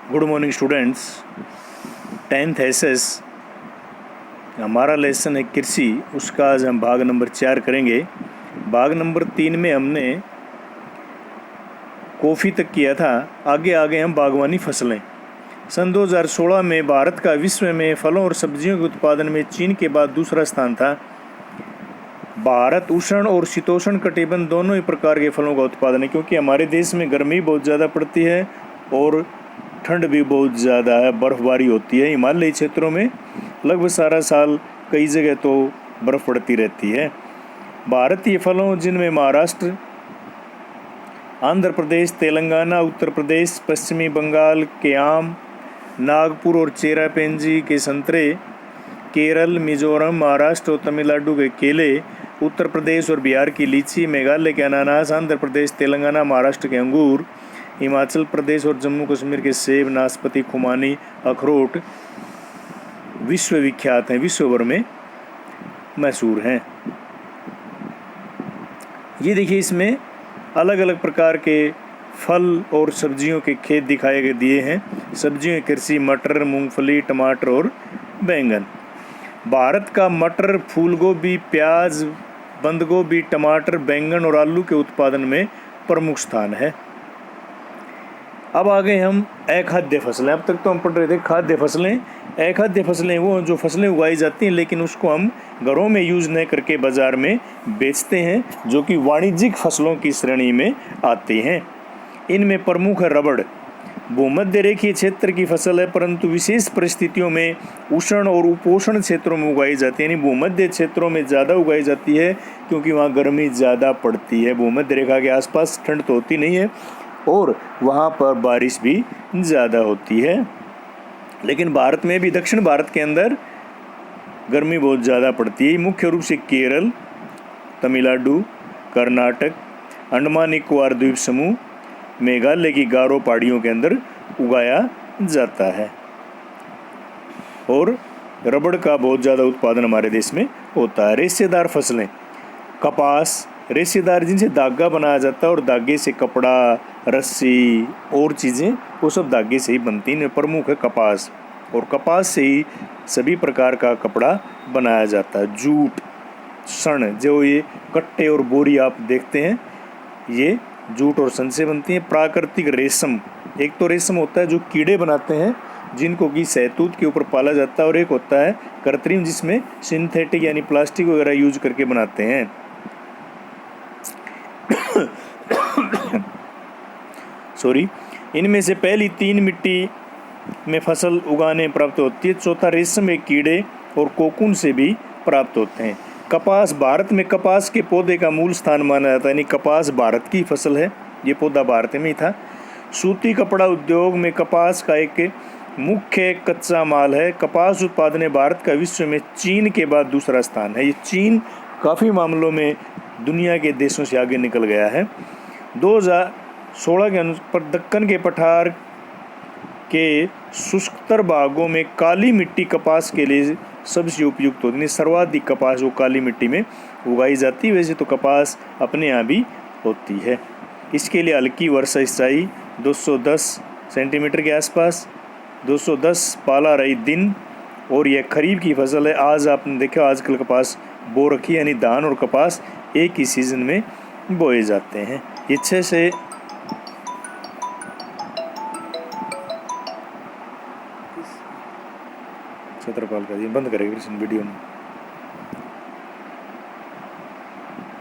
Good morning students. 10th SS हमारा lesson है कृषि, उसका आज हम भाग नंबर 4 करेंगे। भाग नंबर 3 में हमने कॉफ़ी तक किया था। आगे आगे हम बागवानी फसलें। सन 2016 में भारत का विश्व में फलों और सब्जियों के उत्पादन में चीन के बाद दूसरा स्थान था। भारत उष्ण और शीतोष्ण कटिबंध दोनों ही प्रकार के फलों का उत्पादन है, क्योंकि हमारे देश में गर्मी बहुत ज़्यादा पड़ती है और ठंड भी बहुत ज़्यादा है, बर्फ़बारी होती है। हिमालयी क्षेत्रों में लगभग सारा साल कई जगह तो बर्फ़ पड़ती रहती है। भारतीय फलों जिनमें महाराष्ट्र, आंध्र प्रदेश, तेलंगाना, उत्तर प्रदेश, पश्चिमी बंगाल के आम, नागपुर और चेरापूंजी के संतरे, केरल, मिजोरम, महाराष्ट्र और तमिलनाडु के केले, उत्तर प्रदेश और बिहार की लीची, मेघालय के अनानास, आंध्र प्रदेश, तेलंगाना, महाराष्ट्र के अंगूर, हिमाचल प्रदेश और जम्मू कश्मीर के सेब, नाशपाती, खुमानी, अखरोट विश्व विख्यात हैं, विश्व भर में मशहूर हैं। ये देखिए, इसमें अलग अलग प्रकार के फल और सब्जियों के खेत दिखाए दिए हैं। सब्जियों की कृषि मटर, मूंगफली, टमाटर और बैंगन। भारत का मटर, फूलगोभी, प्याज, बंद गोभी, टमाटर, बैंगन और आलू के उत्पादन में प्रमुख स्थान है। अब आ गए हम अखाद्य फसलें। अब तक तो हम पढ़ रहे थे खाद्य फसलें। अखाद्य फसलें वो जो फसलें उगाई जाती हैं लेकिन उसको हम घरों में यूज़ न करके बाज़ार में बेचते हैं, जो कि वाणिज्यिक फसलों की श्रेणी में आते हैं। इनमें प्रमुख है रबड़। भूमध्य रेखीय क्षेत्र की फसल है, परंतु विशेष परिस्थितियों में उष्ण और उपोष्ण क्षेत्रों में उगाई जाती है। यानी भूमध्य क्षेत्रों में ज़्यादा उगाई जाती है क्योंकि वहाँ गर्मी ज़्यादा पड़ती है। भूमध्य रेखा के आसपास ठंड तो होती नहीं है और वहाँ पर बारिश भी ज़्यादा होती है। लेकिन भारत में भी, दक्षिण भारत के अंदर गर्मी बहुत ज़्यादा पड़ती है। मुख्य रूप से केरल, तमिलनाडु, कर्नाटक, अंडमान निकोबार द्वीप समूह, मेघालय की गारो पहाड़ियों के अंदर उगाया जाता है। और रबड़ का बहुत ज़्यादा उत्पादन हमारे देश में होता है। रेशेदार फसलें, कपास, रेशेदार जिनसे धागा बनाया जाता है और धागे से कपड़ा, रस्सी और चीज़ें वो सब धागे से ही बनती हैं। प्रमुख है कपास, और कपास से ही सभी प्रकार का कपड़ा बनाया जाता है। जूट, सन, जो ये कट्टे और बोरी आप देखते हैं, ये जूट और सन से बनती हैं। प्राकृतिक रेशम, एक तो रेशम होता है जो कीड़े बनाते हैं जिनको कि शहतूत के ऊपर पाला जाता है, और एक होता है कृत्रिम जिसमें सिंथेटिक यानी प्लास्टिक वगैरह यूज करके बनाते हैं। सॉरी, इनमें से पहली 3 मिट्टी में फसल उगाने प्राप्त होती है। चौथा रेशम एक कीड़े और कोकून से भी प्राप्त होते हैं। कपास, भारत में कपास के पौधे का मूल स्थान माना जाता है, यानी कपास भारत की फसल है, ये पौधा भारत में ही था। सूती कपड़ा उद्योग में कपास का एक मुख्य कच्चा माल है। कपास उत्पादन में भारत का विश्व में चीन के बाद दूसरा स्थान है। ये चीन काफ़ी मामलों में दुनिया के देशों से आगे निकल गया है। 2016 के अनुसार दक्कन के पठार के शुष्कतर भागों में काली मिट्टी कपास के लिए सबसे उपयुक्त होती है। सर्वाधिक कपास वो काली मिट्टी में उगाई जाती है। वैसे तो कपास अपने यहाँ भी होती है। इसके लिए हल्की वर्षा चाहिए, 210 सेंटीमीटर के आसपास, 210 पाला रही दिन, और यह खरीफ की फसल है। आज आपने देखा आजकल कपास बो रखी है, यानी धान और कपास एक ही सीज़न में बोए जाते हैं। ये 6 से छत्रपाल का जी बंद करेगा वीडियो में।